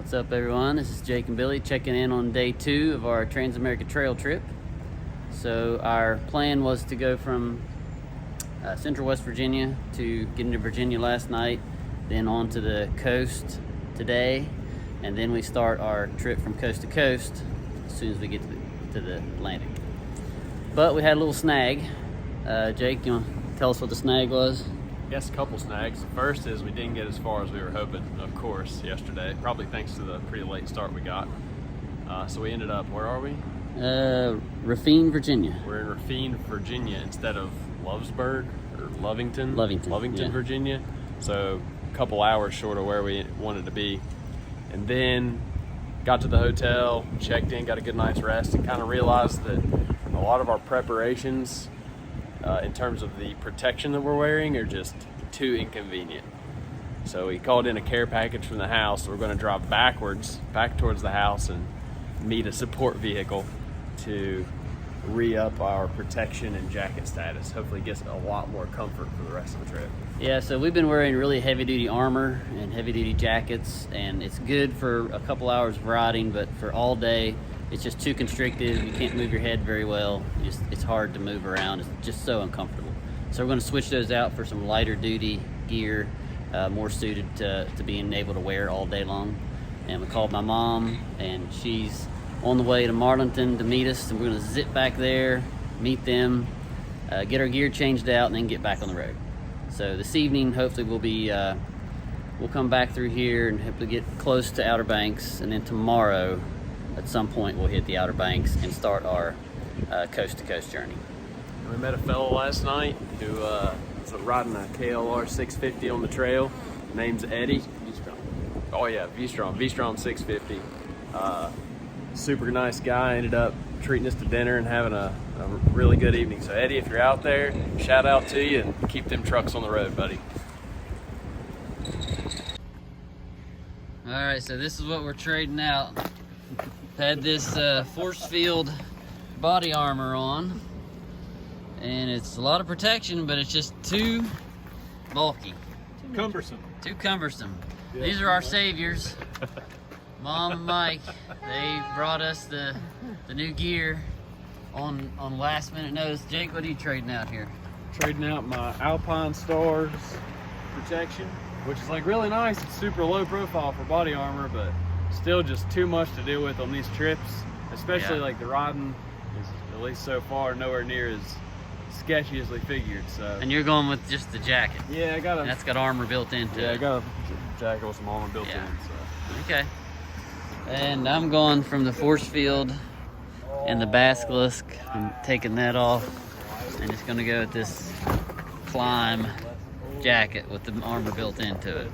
What's up, everyone? This is Jake and Billy checking in on day 2 of our Trans-America Trail trip. So our plan was to go from central West Virginia to get into Virginia last night, then on to the coast today, and then we start our trip from coast to coast as soon as we get to the Atlantic. But we had a little snag. Jake, you want to tell us what the snag was? Yes, a couple snags. The first is we didn't get as far as we were hoping, of course, yesterday. Probably thanks to the pretty late start we got. So we ended up, where are we? Racine, Virginia. We're in Racine, Virginia instead of Lovesburg or Lovington, yeah. Virginia. So a couple hours short of where we wanted to be. And then got to the hotel, checked in, got a good night's rest, and kind of realized that a lot of our preparations in terms of the protection that we're wearing are just too inconvenient. So we called in a care package from the house. We're going to drive back towards the house and meet a support vehicle to re-up our protection and jacket status. Hopefully gets a lot more comfort for the rest of the trip. Yeah, so we've been wearing really heavy-duty armor and heavy-duty jackets, and it's good for a couple hours of riding, but for all day, it's just too constrictive. You can't move your head very well. It's hard to move around. It's just so uncomfortable. So we're going to switch those out for some lighter duty gear, more suited to being able to wear all day long. And we called my mom, and she's on the way to Marlinton to meet us, and we're going to zip back there, meet them, get our gear changed out, and then get back on the road. So this evening, hopefully we'll come back through here and hopefully get close to Outer Banks, and then tomorrow at some point we'll hit the Outer Banks and start our coast-to-coast journey. We met a fellow last night who was riding a KLR 650 on the trail. Name's Eddie. Oh yeah, V-Strom 650. Super nice guy. Ended up treating us to dinner and having a really good evening. So Eddie, if you're out there, shout out to you and keep them trucks on the road, buddy. All right, so this is what we're trading out. Had this force field body armor on, and it's a lot of protection, but it's just too bulky. Too cumbersome. Yeah. These are our saviors. Mom and Mike, they brought us the new gear on last minute notice. Jake, what are you trading out here? Trading out my Alpine Stars protection, which is like really nice. It's super low profile for body armor, but still just too much to deal with on these trips, especially like the riding is, at least so far, nowhere near as sketchy as we figured. So. And you're going with just the jacket? Yeah, I got a. That's got armor built into it. Yeah, I got a jacket with some armor built in. So. Okay. And I'm going from the force field and the basilisk. I'm taking that off and just gonna go with this climb jacket with the armor built into it.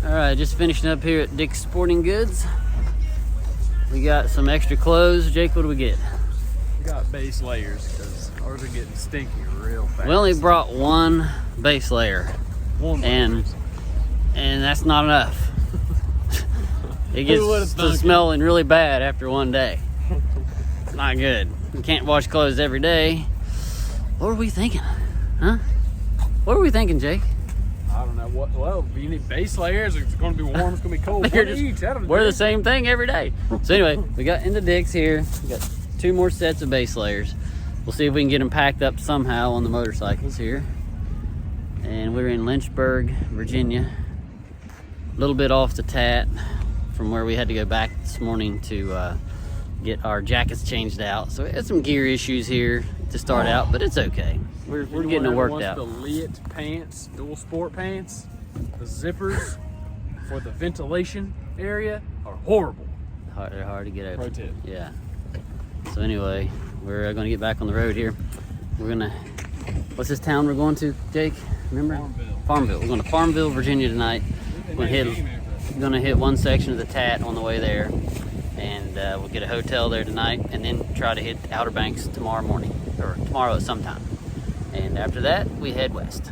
All right, just finishing up here at Dick's Sporting Goods. We got some extra clothes. Jake, what do we get? We got base layers because ours are getting stinky real fast. We only brought one base layer, and that's not enough. It gets to smelling really bad after one day. It's not good. You can't wash clothes every day. What were we thinking? Huh? What were we thinking, Jake? I don't know. Well, you need base layers. It's going to be warm. It's going to be cold. Wear the same thing every day. So anyway, we got into Dick's here. We got 2 more sets of base layers. We'll see if we can get them packed up somehow on the motorcycles here. And we're in Lynchburg, Virginia. A little bit off the Tat from where we had to go back this morning to get our jackets changed out. So we had some gear issues here to start out, but it's okay. We're getting it worked out. The Lit pants, dual sport pants, the zippers for the ventilation area are horrible. They're hard to get over. Pro tip. Yeah. So anyway, we're going to get back on the road here. We're going to, what's this town we're going to, Jake? Remember? Farmville. We're going to Farmville, Virginia tonight. We're going to hit one section of the Tat on the way there, and we'll get a hotel there tonight, and then try to hit Outer Banks tomorrow morning, or tomorrow at some time. And after that, we head west.